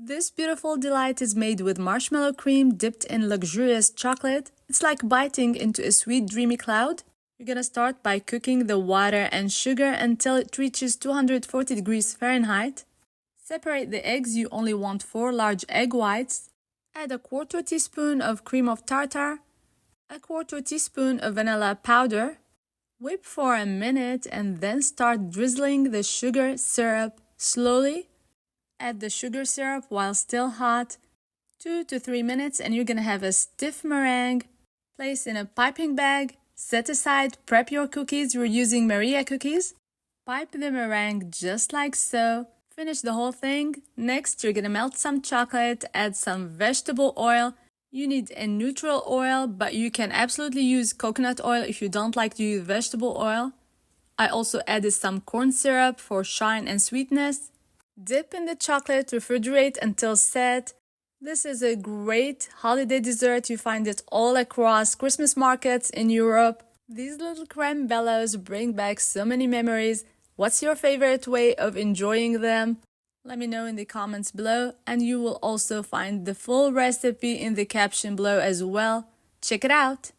This beautiful delight is made with marshmallow cream dipped in luxurious chocolate. It's like biting into a sweet dreamy cloud. You're gonna start by cooking the water and sugar until it reaches 240 degrees Fahrenheit. Separate the eggs. You only want 4 large egg whites. Add a 1/4 teaspoon of cream of tartar, a 1/4 teaspoon of vanilla powder. Whip for a minute and then start drizzling the sugar syrup slowly. Add the sugar syrup while still hot, 2 to 3 minutes, and you're gonna have a stiff meringue. Place in a piping bag, set aside, prep your cookies. We're using Maria cookies. Pipe the meringue just like so. Finish the whole thing. Next, you're gonna melt some chocolate, add some vegetable oil. You need a neutral oil, but you can absolutely use coconut oil if you don't like to use vegetable oil. I also added some corn syrup for shine and sweetness. Dip in the chocolate, refrigerate until set. This is a great holiday dessert. You find it all across Christmas markets in Europe. These little CREMBELLOs bring back so many memories. What's your favorite way of enjoying them? Let me know in the comments below, and you will also find the full recipe in the caption below as well. Check it out!